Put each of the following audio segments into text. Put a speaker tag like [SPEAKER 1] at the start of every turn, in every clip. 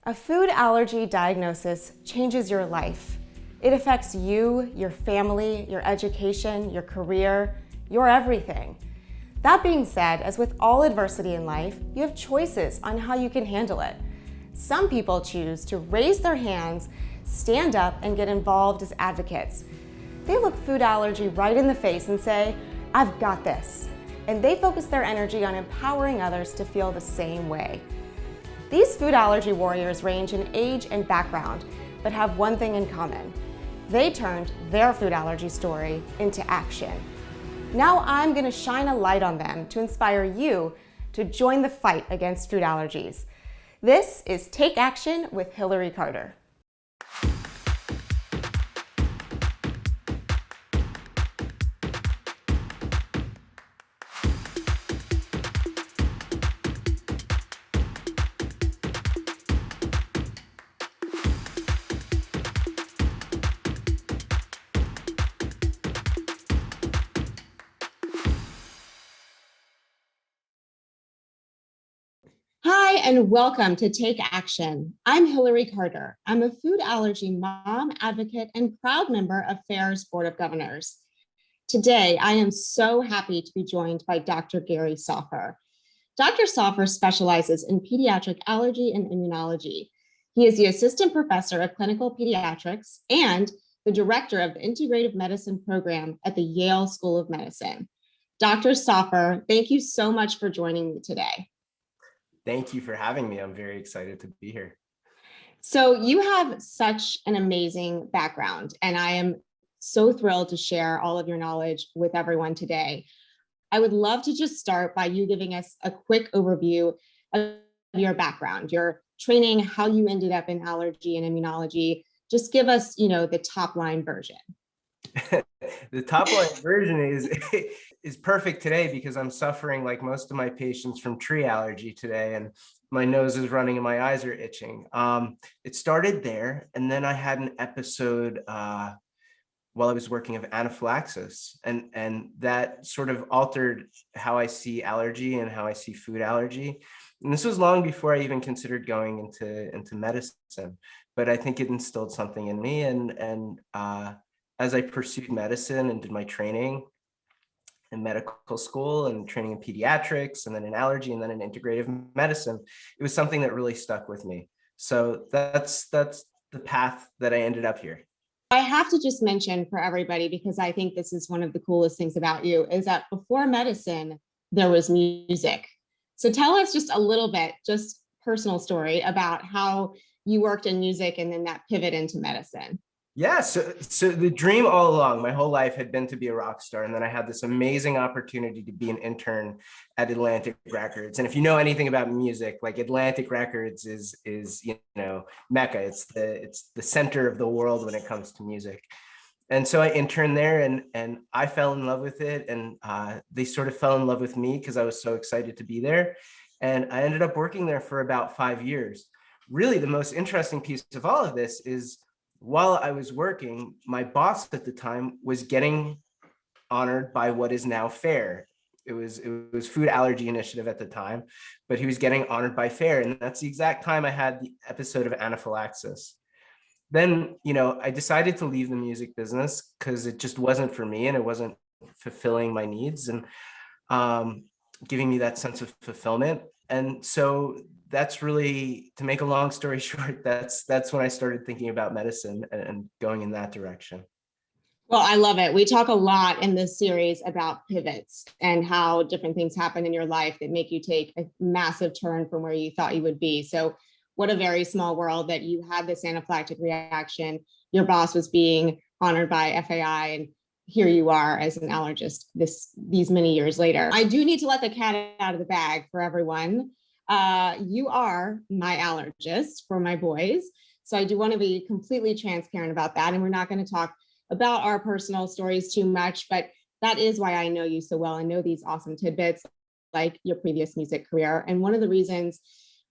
[SPEAKER 1] A food allergy diagnosis changes your life. It affects you, your family, your education, your career, your everything. That being said, as with all adversity in life, you have choices on how you can handle it. Some people choose to raise their hands, stand up, and get involved as advocates. They look food allergy right in the face and say, "I've got this." And they focus their energy on empowering others to feel the same way. These food allergy warriors range in age and background, but have one thing in common. They turned their food allergy story into action. Now I'm going to shine a light on them to inspire you to join the fight against food allergies. This is Take Action with Hillary Carter. Hi, and welcome to Take Action. I'm Hillary Carter. I'm a food allergy mom, advocate, and proud member of FAIR's Board of Governors. Today, I am so happy to be joined by Dr. Gary Soffer. Dr. Soffer specializes in pediatric allergy and immunology. He is the assistant professor of clinical pediatrics and the director of the Integrative Medicine Program at the Yale School of Medicine. Dr. Soffer, thank you so much for joining me today.
[SPEAKER 2] Thank you for having me. I'm very excited to be here.
[SPEAKER 1] So you have such an amazing background, and I am so thrilled to share all of your knowledge with everyone today. I would love to just start by you giving us a quick overview of your background, your training, how you ended up in allergy and immunology. Just give us, the top line version.
[SPEAKER 2] The top line version is perfect today because I'm suffering, like most of my patients, from tree allergy today, and my nose is running and my eyes are itching. It started there, and then I had an episode while I was working of anaphylaxis, and that sort of altered how I see allergy and how I see food allergy. And this was long before I even considered going into medicine, but I think it instilled something in me, and as I pursued medicine and did my training in medical school and training in pediatrics and then in allergy and then in integrative medicine, it was something that really stuck with me. So that's the path that I ended up here.
[SPEAKER 1] I have to just mention for everybody, because I think this is one of the coolest things about you, is that before medicine, there was music. So tell us just a little bit, just personal story about how you worked in music and then that pivot into medicine.
[SPEAKER 2] Yeah, so the dream all along, my whole life, had been to be a rock star. And then I had this amazing opportunity to be an intern at Atlantic Records. And if you know anything about music, like Atlantic Records is Mecca. It's the center of the world when it comes to music. And so I interned there, and I fell in love with it. And they sort of fell in love with me because I was so excited to be there. And I ended up working there for about 5 years. Really, the most interesting piece of all of this is, while I was working, my boss at the time was getting honored by what is now FAIR. It was Food Allergy Initiative at the time, but he was getting honored by FAIR. And that's the exact time I had the episode of anaphylaxis. Then, I decided to leave the music business because it just wasn't for me and it wasn't fulfilling my needs and giving me that sense of fulfillment. And so that's really, to make a long story short, that's when I started thinking about medicine and going in that direction.
[SPEAKER 1] Well, I love it. We talk a lot in this series about pivots and how different things happen in your life that make you take a massive turn from where you thought you would be. So what a very small world that you had this anaphylactic reaction. Your boss was being honored by FAI, and here you are as an allergist these many years later. I do need to let the cat out of the bag for everyone. You are my allergist for my boys. So I do want to be completely transparent about that. And we're not going to talk about our personal stories too much, but that is why I know you so well and know these awesome tidbits like your previous music career. And one of the reasons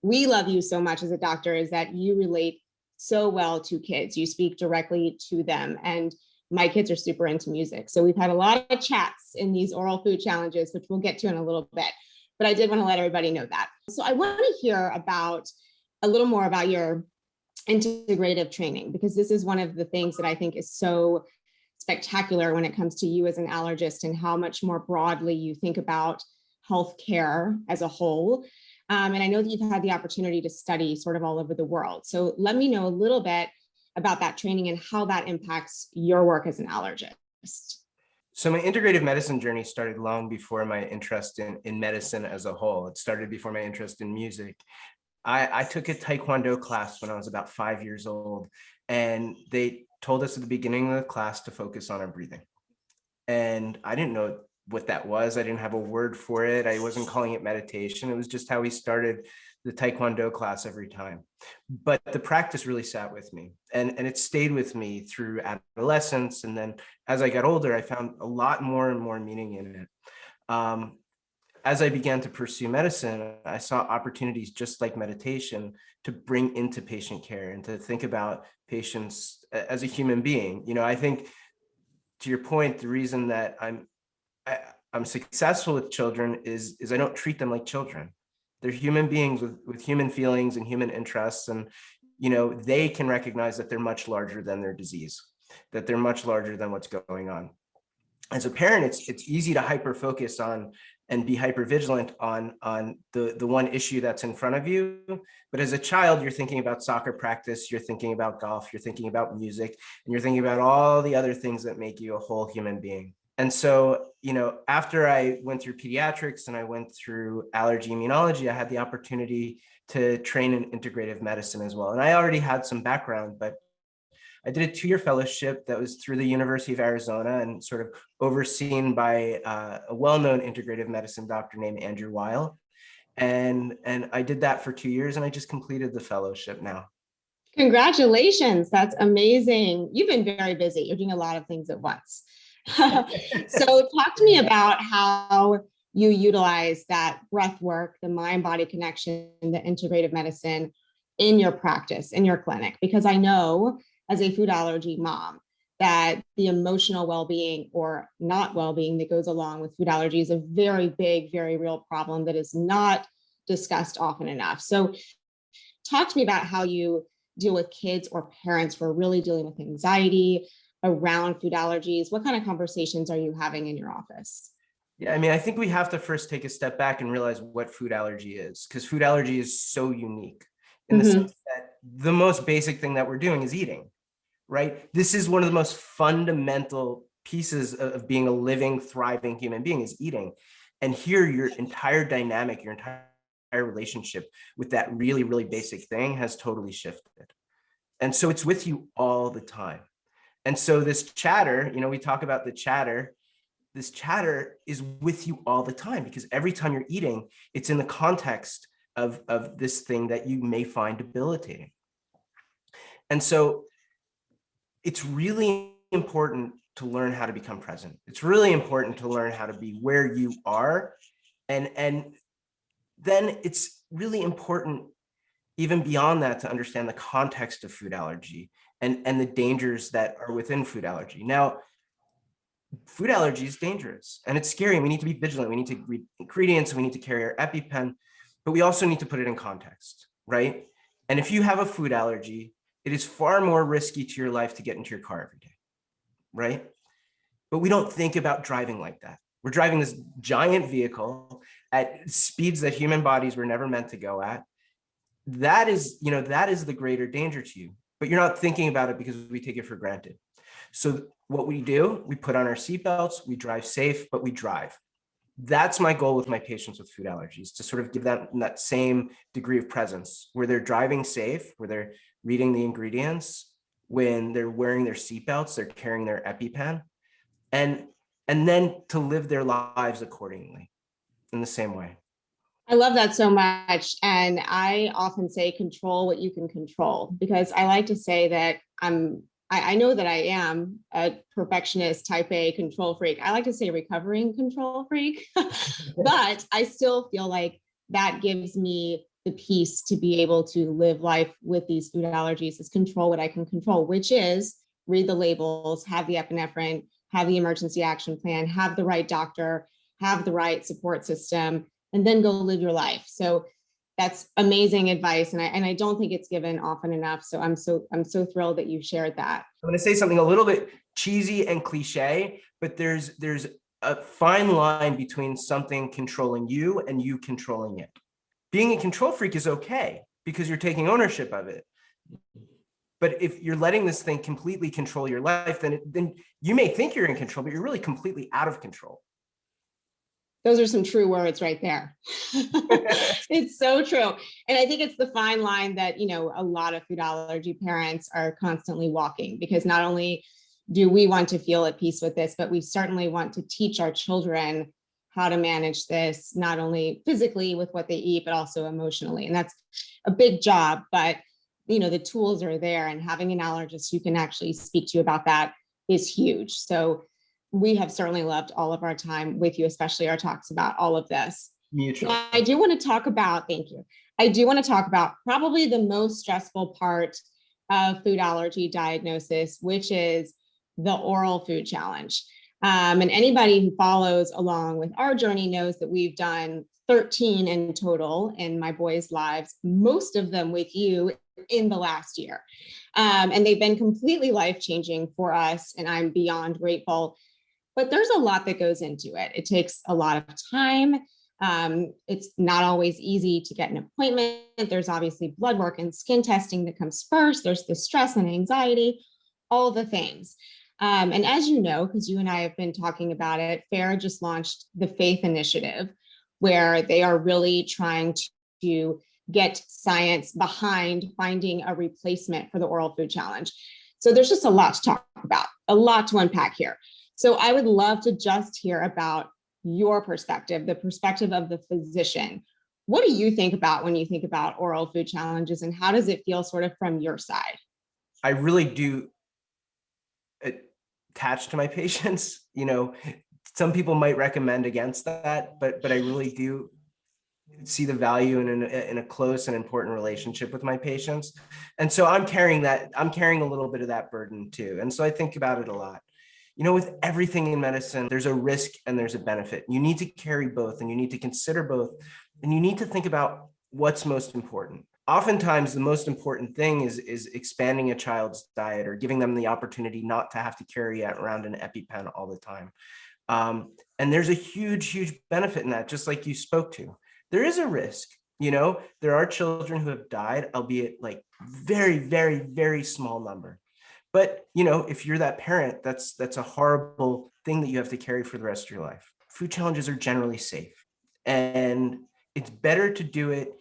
[SPEAKER 1] we love you so much as a doctor is that you relate so well to kids. You speak directly to them. And my kids are super into music. So we've had a lot of chats in these oral food challenges, which we'll get to in a little bit. But I did want to let everybody know that. So I want to hear about a little more about your integrative training, because this is one of the things that I think is so spectacular when it comes to you as an allergist and how much more broadly you think about healthcare as a whole. And I know that you've had the opportunity to study sort of all over the world. So let me know a little bit about that training and how that impacts your work as an allergist.
[SPEAKER 2] So my integrative medicine journey started long before my interest in medicine as a whole. It started before my interest in music. I took a Taekwondo class when I was about 5 years old, and they told us at the beginning of the class to focus on our breathing. And I didn't know what that was. I didn't have a word for it. I wasn't calling it meditation. It was just how we started the Taekwondo class every time. But the practice really sat with me, and it stayed with me through adolescence. And then as I got older, I found a lot more and more meaning in it. As I began to pursue medicine, I saw opportunities just like meditation to bring into patient care and to think about patients as a human being. I think, to your point, the reason that I'm successful with children is I don't treat them like children. They're human beings with human feelings and human interests, and they can recognize that they're much larger than their disease, that they're much larger than what's going on. As a parent, it's easy to hyper focus on and be hyper vigilant on the one issue that's in front of you. But as a child, you're thinking about soccer practice, you're thinking about golf, you're thinking about music, and you're thinking about all the other things that make you a whole human being. And so, after I went through pediatrics and I went through allergy immunology, I had the opportunity to train in integrative medicine as well. And I already had some background, but I did a 2-year fellowship that was through the University of Arizona and sort of overseen by a well-known integrative medicine doctor named Andrew Weil. And I did that for 2 years, and I just completed the fellowship now.
[SPEAKER 1] Congratulations. That's amazing. You've been very busy. You're doing a lot of things at once. So talk to me about how you utilize that breath work, the mind-body connection, the integrative medicine in your practice, in your clinic, because I know as a food allergy mom that the emotional well-being or not well-being that goes along with food allergy is a very big, very real problem that is not discussed often enough. So talk to me about how you deal with kids or parents who are really dealing with anxiety around food allergies. What kind of conversations are you having in your office?
[SPEAKER 2] Yeah, I think we have to first take a step back and realize what food allergy is, because food allergy is so unique in the sense that the most basic thing that we're doing is eating, right? This is one of the most fundamental pieces of being a living, thriving human being is eating. And here your entire dynamic, your entire relationship with that really, really basic thing has totally shifted. And so it's with you all the time. And so this chatter, we talk about the chatter, this chatter is with you all the time, because every time you're eating, it's in the context of this thing that you may find debilitating. And so it's really important to learn how to become present. It's really important to learn how to be where you are. And then it's really important, even beyond that, to understand the context of food allergy and the dangers that are within food allergy. Now, food allergy is dangerous and it's scary. We need to be vigilant. We need to read ingredients. We need to carry our EpiPen, but we also need to put it in context, right? And if you have a food allergy, it is far more risky to your life to get into your car every day, right? But we don't think about driving like that. We're driving this giant vehicle at speeds that human bodies were never meant to go at. That is the greater danger to you, but you're not thinking about it because we take it for granted. So what we do, we put on our seatbelts, we drive safe, but we drive. That's my goal with my patients with food allergies, to sort of give them that same degree of presence where they're driving safe, where they're reading the ingredients, when they're wearing their seatbelts, they're carrying their EpiPen, and then to live their lives accordingly in the same way.
[SPEAKER 1] I love that so much. And I often say control what you can control, because I like to say that I know that I am a perfectionist, type A control freak. I like to say recovering control freak, but I still feel like that gives me the peace to be able to live life with these food allergies, is control what I can control, which is read the labels, have the epinephrine, have the emergency action plan, have the right doctor, have the right support system, and then go live your life. So That's amazing advice. And I don't think it's given often enough. So I'm so thrilled that you shared that.
[SPEAKER 2] I'm going to say something a little bit cheesy and cliche, but there's a fine line between something controlling you and you controlling it. Being a control freak is okay because you're taking ownership of it. But if you're letting this thing completely control your life, then you may think you're in control, but you're really completely out of control.
[SPEAKER 1] Those are some true words right there. It's so true. And I think it's the fine line that, a lot of food allergy parents are constantly walking, because not only do we want to feel at peace with this, but we certainly want to teach our children how to manage this, not only physically with what they eat, but also emotionally. And that's a big job, but the tools are there, and having an allergist who can actually speak to you about that is huge. So we have certainly loved all of our time with you, especially our talks about all of this.
[SPEAKER 2] Mutual.
[SPEAKER 1] Now, I do want to talk about, thank you. I do want to talk about probably the most stressful part of food allergy diagnosis, which is the oral food challenge. And anybody who follows along with our journey knows that we've done 13 in total in my boys' lives, most of them with you in the last year. And they've been completely life-changing for us, and I'm beyond grateful. But there's a lot that goes into it. It takes a lot of time. It's not always easy to get an appointment. There's obviously blood work and skin testing that comes first. There's the stress and anxiety, all the things. And as you know, because you and I have been talking about it, FARE just launched the Faith Initiative, where they are really trying to get science behind finding a replacement for the oral food challenge. So there's just a lot to talk about, a lot to unpack here. So I would love to just hear about your perspective, the perspective of the physician. What do you think about when you think about oral food challenges, and how does it feel sort of from your side?
[SPEAKER 2] I really do attach to my patients. Some people might recommend against that, but I really do see the value in a close and important relationship with my patients. And so I'm carrying a little bit of that burden too. And so I think about it a lot. With everything in medicine, there's a risk and there's a benefit. You need to carry both, and you need to consider both, and you need to think about what's most important. Oftentimes, the most important thing is expanding a child's diet or giving them the opportunity not to have to carry around an EpiPen all the time. And there's a huge, huge benefit in that, just like you spoke to. There is a risk. There are children who have died, albeit like very, very, very small number. But, if you're that parent, that's a horrible thing that you have to carry for the rest of your life. Food challenges are generally safe, and it's better to do it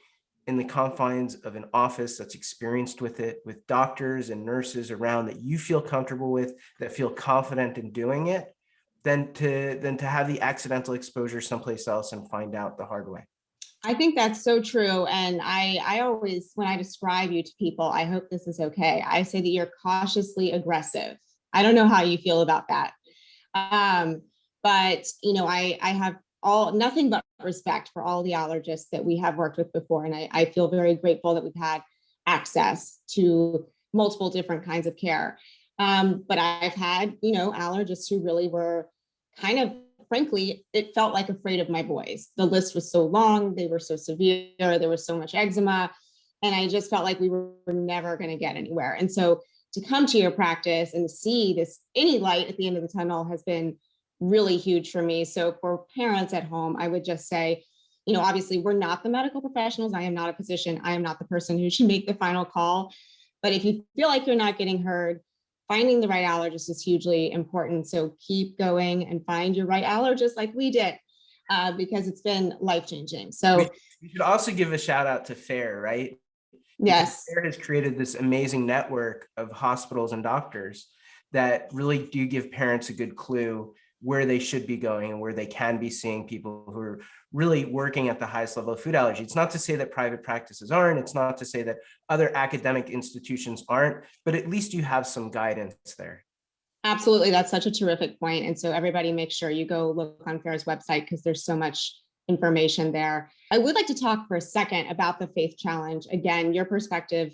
[SPEAKER 2] in the confines of an office that's experienced with it, with doctors and nurses around that you feel comfortable with, that feel confident in doing it, than to have the accidental exposure someplace else and find out the hard way.
[SPEAKER 1] I think that's so true. And I always, when I describe you to people, I hope this is okay, I say that you're cautiously aggressive. I don't know how you feel about that. But, I have nothing but respect for all the allergists that we have worked with before. And I feel very grateful that we've had access to multiple different kinds of care. But I've had, allergists who really were kind of, frankly, it felt like afraid of my boys. The list was so long, they were so severe, there was so much eczema, and I just felt like we were never going to get anywhere. And so to come to your practice and see this, any light at the end of the tunnel, has been really huge for me. So for parents at home, I would just say, obviously we're not the medical professionals. I am not a physician. I am not the person who should make the final call. But if you feel like you're not getting heard, finding the right allergist is hugely important. So keep going and find your right allergist like we did, because it's been life-changing. So
[SPEAKER 2] we should also give a shout out to FARE, right?
[SPEAKER 1] Yes.
[SPEAKER 2] FARE has created this amazing network of hospitals and doctors that really do give parents a good clue where they should be going and where they can be seeing people who are really working at the highest level of food allergy. It's not to say that private practices aren't, it's not to say that other academic institutions aren't, but at least you have some guidance there.
[SPEAKER 1] Absolutely. That's such a terrific point. And so everybody make sure you go look on FARE's website, because there's so much information there. I would like to talk for a second about the Faith Challenge. Again, your perspective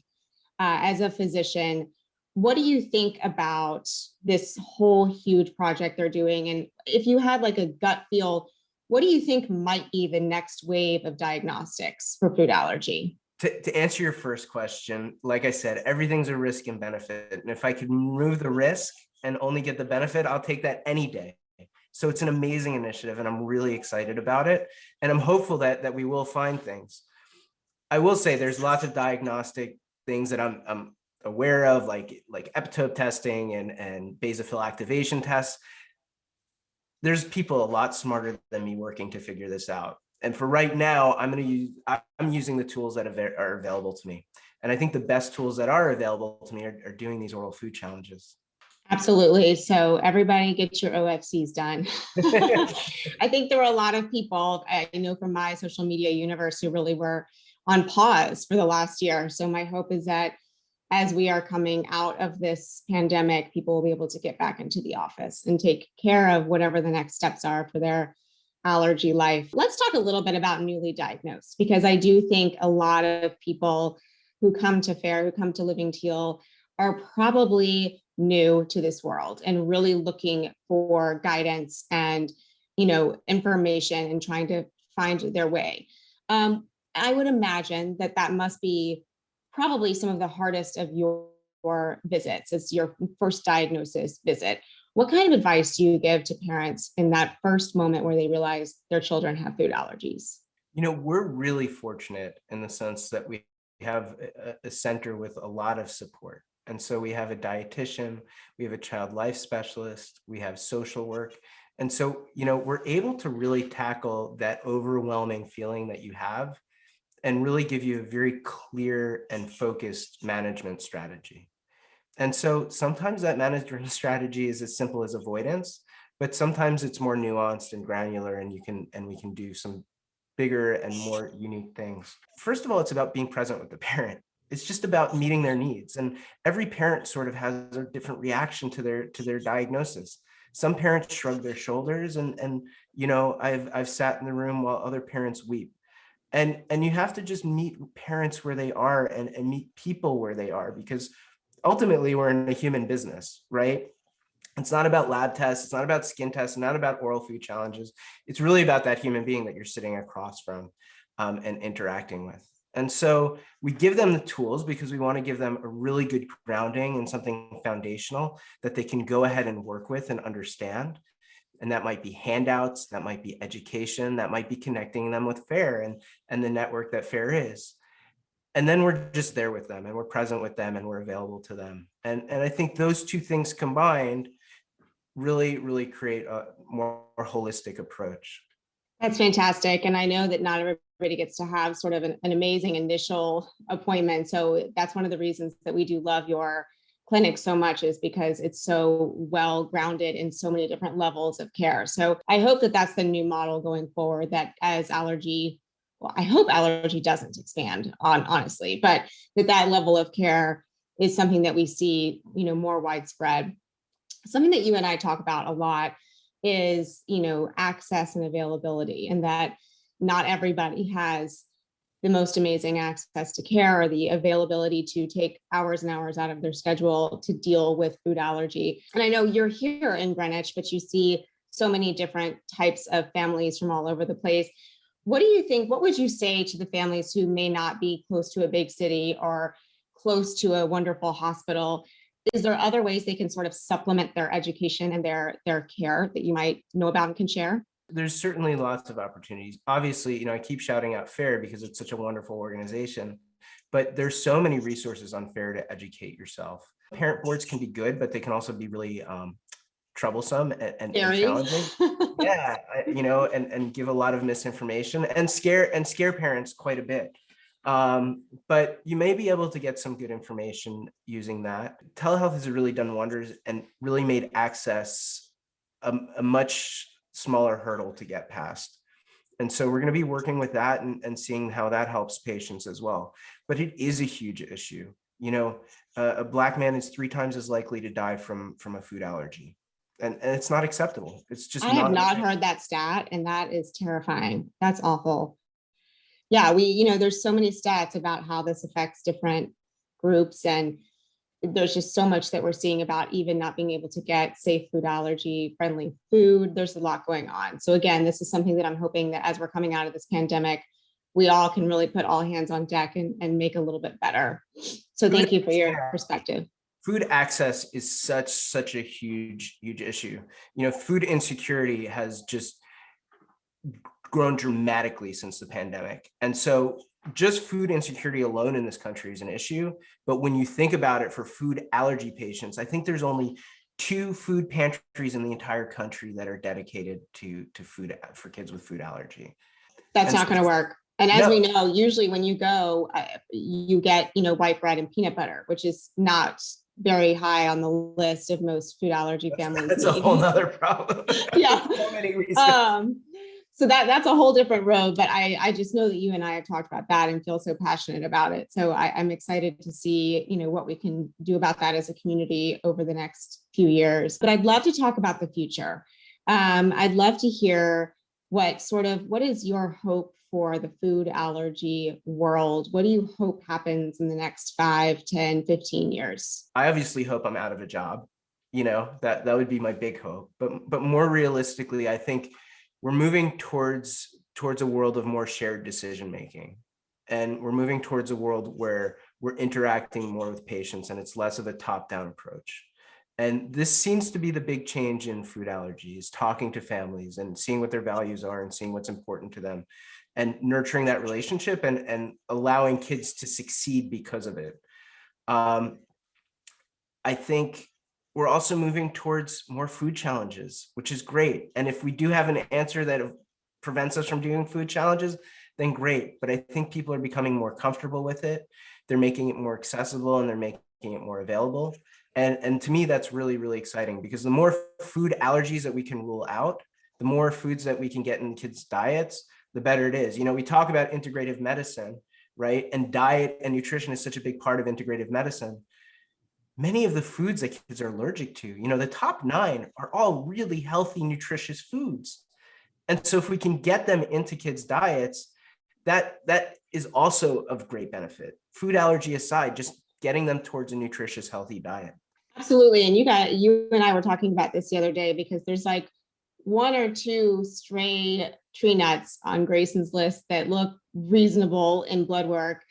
[SPEAKER 1] as a physician. What do you think about this whole huge project they're doing? And if you had like a gut feel, what do you think might be the next wave of diagnostics for food allergy?
[SPEAKER 2] To answer your first question, like I said, everything's a risk and benefit. And if I could remove the risk and only get the benefit, I'll take that any day. So it's an amazing initiative and I'm really excited about it. And I'm hopeful that we will find things. I will say there's lots of diagnostic things that I'm aware of, like epitope testing and basophil activation tests. There's people a lot smarter than me working to figure this out. And for right now, I'm using the tools that are available to me. And I think the best tools that are available to me are doing these oral food challenges.
[SPEAKER 1] Absolutely. So everybody get your OFCs done. I think there were a lot of people, I know from my social media universe, who really were on pause for the last year. So my hope is that as we are coming out of this pandemic, people will be able to get back into the office and take care of whatever the next steps are for their allergy life. Let's talk a little bit about newly diagnosed, because I do think a lot of people who come to FARE, who come to Living Teal, are probably new to this world and really looking for guidance and, information and trying to find their way. I would imagine that must be probably some of the hardest of your visits. It's your first diagnosis visit. What kind of advice do you give to parents in that first moment where they realize their children have food allergies?
[SPEAKER 2] We're really fortunate in the sense that we have a center with a lot of support. And so we have a dietitian, we have a child life specialist, we have social work. And so, we're able to really tackle that overwhelming feeling that you have and really give you a very clear and focused management strategy. And so sometimes that management strategy is as simple as avoidance, but sometimes it's more nuanced and granular, and we can do some bigger and more unique things. First of all, it's about being present with the parent. It's just about meeting their needs. And every parent sort of has a different reaction to their diagnosis. Some parents shrug their shoulders and I've sat in the room while other parents weep. And you have to just meet parents where they are and meet people where they are, because ultimately we're in a human business, right? It's not about lab tests, it's not about skin tests, not about oral food challenges. It's really about that human being that you're sitting across from and interacting with. And so we give them the tools because we want to give them a really good grounding and something foundational that they can go ahead and work with and understand. And that might be handouts, that might be education, that might be connecting them with FARE and the network that FARE is. And then we're just there with them and we're present with them and we're available to them. And I think those two things combined really create a more holistic approach.
[SPEAKER 1] That's fantastic. And I know that not everybody gets to have sort of an amazing initial appointment. So that's one of the reasons that we do love your clinic so much, is because it's so well grounded in so many different levels of care. So I hope that that's the new model going forward, that as allergy, well, I hope allergy doesn't expand on, honestly, but that level of care is something that we see, more widespread. Something that you and I talk about a lot is, access and availability, and that not everybody has the most amazing access to care or the availability to take hours and hours out of their schedule to deal with food allergy. And I know you're here in Greenwich, but you see so many different types of families from all over the place. What do you think? What would you say to the families who may not be close to a big city or close to a wonderful hospital? Is there other ways they can sort of supplement their education and their care that you might know about and can share?
[SPEAKER 2] There's certainly lots of opportunities. Obviously, I keep shouting out FARE because it's such a wonderful organization, but there's so many resources on FARE to educate yourself. Parent boards can be good, but they can also be really troublesome and challenging. Yeah, and give a lot of misinformation and scare parents quite a bit. But you may be able to get some good information using that. Telehealth has really done wonders and really made access a much smaller hurdle to get past. And so we're going to be working with that and seeing how that helps patients as well. But it is a huge issue. A Black man is 3 times as likely to die from a food allergy. And it's not acceptable. It's just
[SPEAKER 1] I have not heard that stat, and that is terrifying. That's awful. Yeah, there's so many stats about how this affects different groups, and there's just so much that we're seeing about even not being able to get safe food allergy friendly food. There's a lot going on. So again, this is something that I'm hoping that as we're coming out of this pandemic, we all can really put all hands on deck and make a little bit better. So thank you for your perspective.
[SPEAKER 2] Food access is such a huge issue. Food insecurity has just grown dramatically since the pandemic. And so just food insecurity alone in this country is an issue. But when you think about it for food allergy patients, I think there's only 2 food pantries in the entire country that are dedicated to food for kids with food allergy.
[SPEAKER 1] That's not going to work. And as we know, usually when you go, you get, white bread and peanut butter, which is not very high on the list of most food allergy families.
[SPEAKER 2] That's a whole nother problem.
[SPEAKER 1] Yeah.
[SPEAKER 2] So many reasons.
[SPEAKER 1] So that's a whole different road, but I just know that you and I have talked about that and feel so passionate about it. So I'm excited to see, what we can do about that as a community over the next few years. But I'd love to talk about the future. I'd love to hear what is your hope for the food allergy world? What do you hope happens in the next 5, 10, 15 years?
[SPEAKER 2] I obviously hope I'm out of a job. That would be my big hope. But more realistically, I think we're moving towards a world of more shared decision making. And we're moving towards a world where we're interacting more with patients and it's less of a top-down approach. And this seems to be the big change in food allergies, talking to families and seeing what their values are and seeing what's important to them and nurturing that relationship and allowing kids to succeed because of it. I think we're also moving towards more food challenges, which is great. And if we do have an answer that prevents us from doing food challenges, then great. But I think people are becoming more comfortable with it. They're making it more accessible and they're making it more available. And to me, that's really, really exciting because the more food allergies that we can rule out, the more foods that we can get in kids' diets, the better it is. We talk about integrative medicine, right? And diet and nutrition is such a big part of integrative medicine. Many of the foods that kids are allergic to, the top 9 are all really healthy, nutritious foods. And so if we can get them into kids' diets, that is also of great benefit. Food allergy aside, just getting them towards a nutritious, healthy diet.
[SPEAKER 1] Absolutely. And you and I were talking about this the other day because there's like 1 or 2 stray tree nuts on Grayson's list that look reasonable in blood work.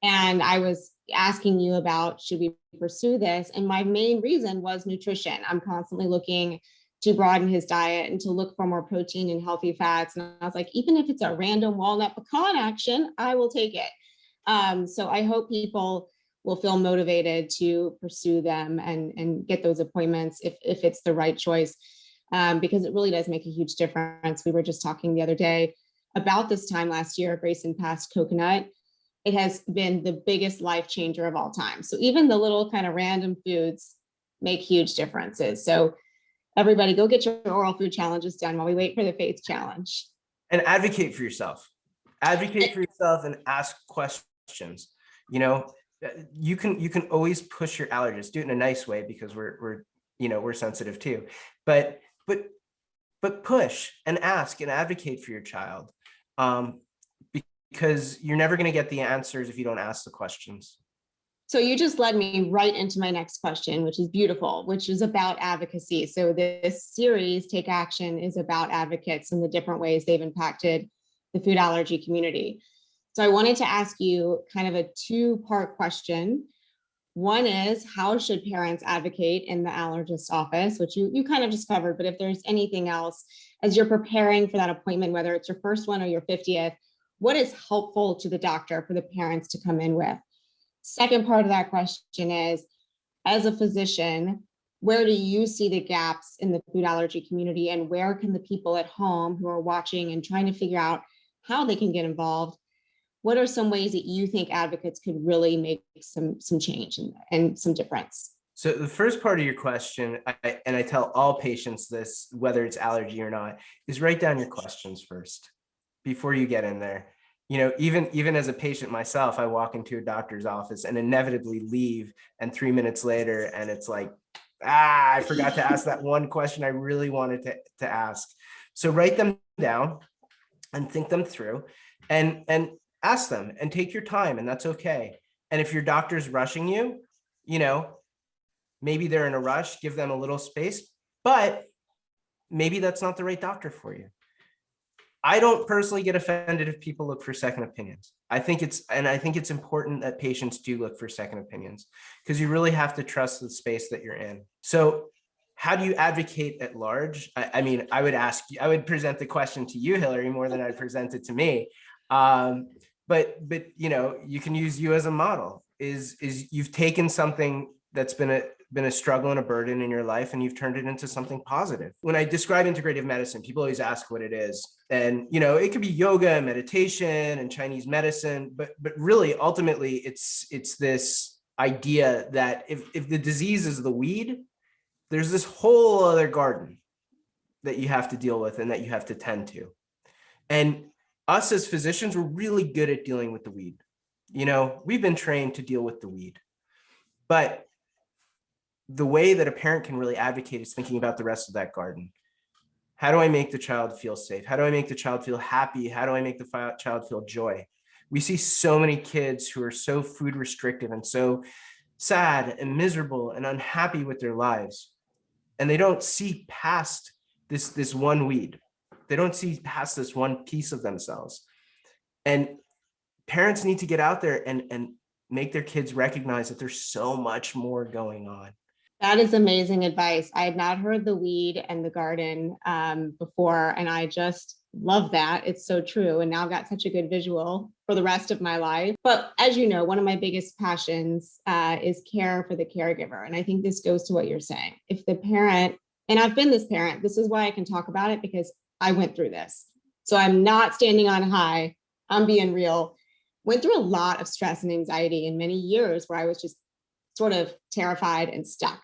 [SPEAKER 1] And I was asking you about, should we pursue this? And my main reason was nutrition. I'm constantly looking to broaden his diet and to look for more protein and healthy fats. And I was like, even if it's a random walnut pecan action, I will take it. So I hope people will feel motivated to pursue them and get those appointments if it's the right choice, because it really does make a huge difference. We were just talking the other day about this time last year, Grayson passed coconut. It has been the biggest life changer of all time. So even the little kind of random foods make huge differences. So everybody go get your oral food challenges done while we wait for the faith challenge.
[SPEAKER 2] And advocate for yourself. Advocate for yourself and ask questions. You can always push your allergist. Do it in a nice way because we're sensitive too. But push and ask and advocate for your child. Because you're never going to get the answers if you don't ask the questions.
[SPEAKER 1] So you just led me right into my next question, which is beautiful, which is about advocacy. So this series, Take Action, is about advocates and the different ways they've impacted the food allergy community. So I wanted to ask you kind of a 2-part question. One is, how should parents advocate in the allergist office, which you kind of just covered, but if there's anything else, as you're preparing for that appointment, whether it's your first one or your 50th, what is helpful to the doctor for the parents to come in with? Second part of that question is, as a physician, where do you see the gaps in the food allergy community, and where can the people at home who are watching and trying to figure out how they can get involved, what are some ways that you think advocates could really make some change and some difference?
[SPEAKER 2] So the first part of your question, I tell all patients this, whether it's allergy or not, is write down your questions first before you get in there. Even as a patient myself, I walk into a doctor's office and inevitably leave, and 3 minutes later, and it's like, I forgot to ask that one question I really wanted to ask. So write them down and think them through and ask them and take your time, and that's okay. And if your doctor's rushing you, Maybe they're in a rush, give them a little space, but maybe that's not the right doctor for you. I don't personally get offended if people look for second opinions. I think it's important that patients do look for second opinions, because you really have to trust the space that you're in. So how do you advocate at large? I mean, I would present the question to you, Hillary, more than I'd present it to me. But you can use you as a model. Is you've taken something that's been a struggle and a burden in your life, and you've turned it into something positive. When I describe integrative medicine, people always ask what it is. And, it could be yoga and meditation and Chinese medicine, but really, ultimately, it's this idea that if the disease is the weed, there's this whole other garden that you have to deal with and that you have to tend to. And us as physicians, we're really good at dealing with the weed. We've been trained to deal with the weed. But the way that a parent can really advocate is thinking about the rest of that garden. How do I make the child feel safe? How do I make the child feel happy? How do I make the child feel joy? We see so many kids who are so food restrictive and so sad and miserable and unhappy with their lives. And they don't see past this one weed. They don't see past this one piece of themselves. And parents need to get out there and make their kids recognize that there's so much more going on.
[SPEAKER 1] That is amazing advice. I had not heard the weed and the garden before, and I just love that. It's so true. And now I've got such a good visual for the rest of my life. But as you know, one of my biggest passions is care for the caregiver. And I think this goes to what you're saying. If the parent, and I've been this parent, this is why I can talk about it, because I went through this. So I'm not standing on high. I'm being real. Went through a lot of stress and anxiety in many years where I was just sort of terrified and stuck.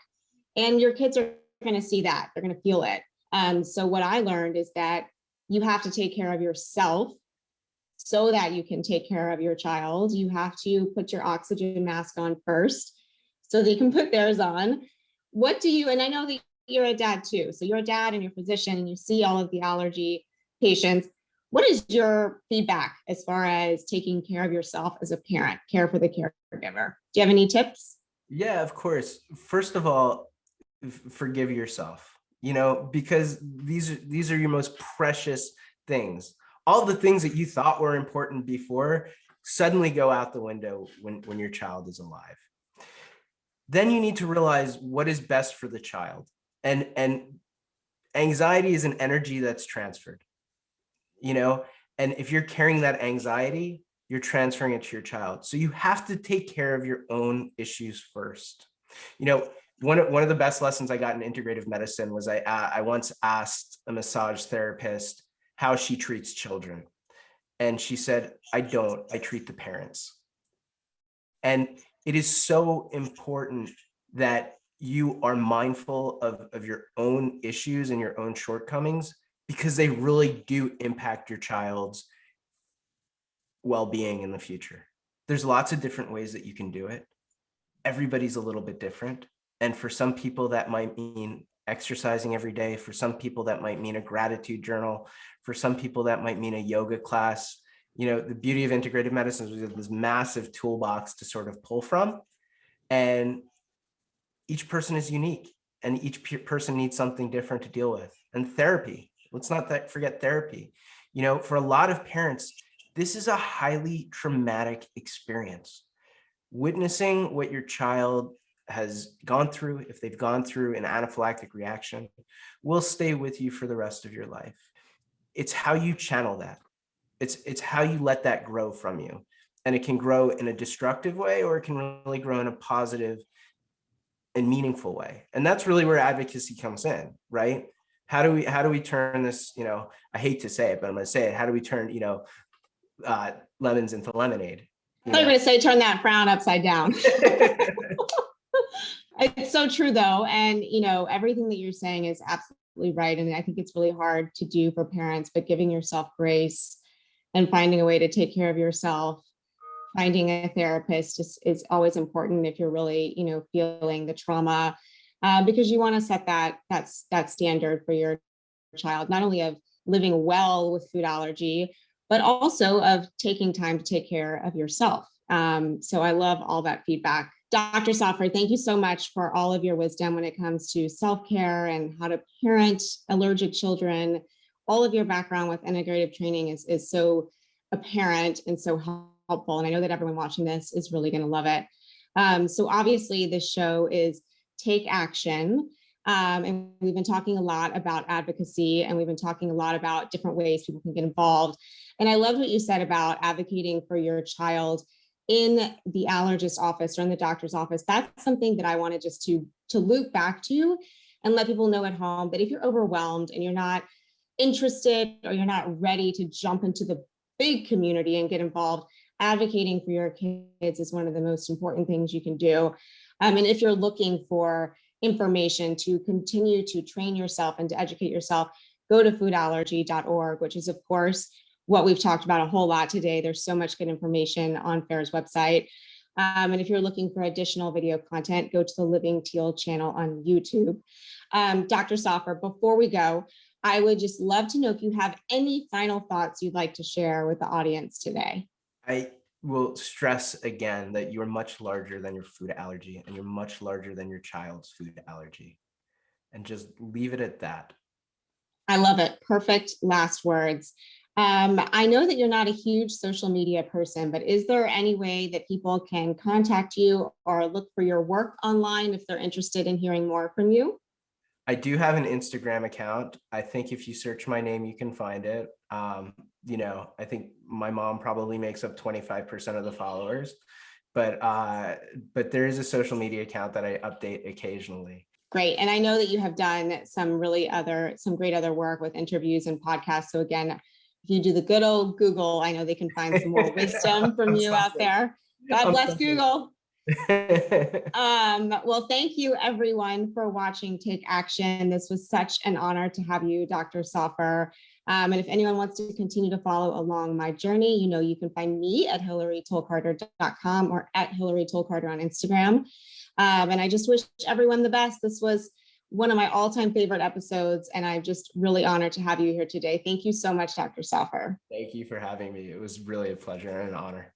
[SPEAKER 1] And your kids are going to see that. They're going to feel it. So what I learned is that you have to take care of yourself so that you can take care of your child. You have to put your oxygen mask on first so they can put theirs on. And I know that you're a dad too. So you're a dad and you're a physician and you see all of the allergy patients. What is your feedback as far as taking care of yourself as a parent, care for the caregiver? Do you have any tips?
[SPEAKER 2] Yeah, of course. First of all, forgive yourself, because these are your most precious things. All the things that you thought were important before suddenly go out the window when your child is alive. Then you need to realize what is best for the child. And anxiety is an energy that's transferred, and if you're carrying that anxiety, you're transferring it to your child. So you have to take care of your own issues first. One of the best lessons I got in integrative medicine was I once asked a massage therapist how she treats children. And she said, I treat the parents. And it is so important that you are mindful of your own issues and your own shortcomings, because they really do impact your child's well-being in the future. There's lots of different ways that you can do it. Everybody's a little bit different. And for some people that might mean exercising every day. For some people that might mean a gratitude journal. For some people that might mean a yoga class. The beauty of integrative medicine is we have this massive toolbox to sort of pull from. And each person is unique and each person needs something different to deal with. And therapy, let's not forget therapy. For a lot of parents, this is a highly traumatic experience. Witnessing what your child has gone through, if they've gone through an anaphylactic reaction, will stay with you for the rest of your life. It's how you channel that. It's how you let that grow from you. And it can grow in a destructive way, or it can really grow in a positive and meaningful way. And that's really where advocacy comes in, right? How do we turn this, I hate to say it, but I'm going to say it. How do we turn, lemons into lemonade?
[SPEAKER 1] I thought you were going to say turn that frown upside down. It's so true though. And, everything that you're saying is absolutely right. And I think it's really hard to do for parents, but giving yourself grace and finding a way to take care of yourself, finding a therapist is always important if you're really, feeling the trauma, because you want to set that standard for your child, not only of living well with food allergy, but also of taking time to take care of yourself. So I love all that feedback Dr. Soffer, thank you so much for all of your wisdom when it comes to self-care and how to parent allergic children. All of your background with integrative training is so apparent and so helpful. And I know that everyone watching this is really going to love it. So obviously this show is Take Action. And we've been talking a lot about advocacy, and we've been talking a lot about different ways people can get involved. And I loved what you said about advocating for your child in the allergist office or in the doctor's office. That's something that I wanted just to loop back to and let people know at home that if you're overwhelmed and you're not interested or you're not ready to jump into the big community and get involved, advocating for your kids is one of the most important things you can do. And if you're looking for information to continue to train yourself and to educate yourself, go to foodallergy.org, which is, of course, what we've talked about a whole lot today. There's so much good information on FAIR's website. And if you're looking for additional video content, go to the Living Teal channel on YouTube. Dr. Soffer, before we go, I would just love to know if you have any final thoughts you'd like to share with the audience today.
[SPEAKER 2] I will stress again that you're much larger than your food allergy, and you're much larger than your child's food allergy. And just leave it at that.
[SPEAKER 1] I love it. Perfect last words. I know that you're not a huge social media person, but is there any way that people can contact you or look for your work online if they're interested in hearing more from you?
[SPEAKER 2] I do have an Instagram account. I think if you search my name, you can find it. I think my mom probably makes up 25% of the followers, but there is a social media account that I update occasionally.
[SPEAKER 1] Great. And I know that you have done some great other work with interviews and podcasts. So again, if you do the good old Google, I know they can find some more wisdom from you out there. God bless Google. Well, thank you everyone for watching Take Action. This was such an honor to have you, Dr. Soffer. And if anyone wants to continue to follow along my journey, you can find me at hillarytollcarter.com or at hillarytollcarter on Instagram. And I just wish everyone the best. This was one of my all-time favorite episodes, and I'm just really honored to have you here today. Thank you so much, Dr. Soffer.
[SPEAKER 2] Thank you for having me. It was really a pleasure and an honor.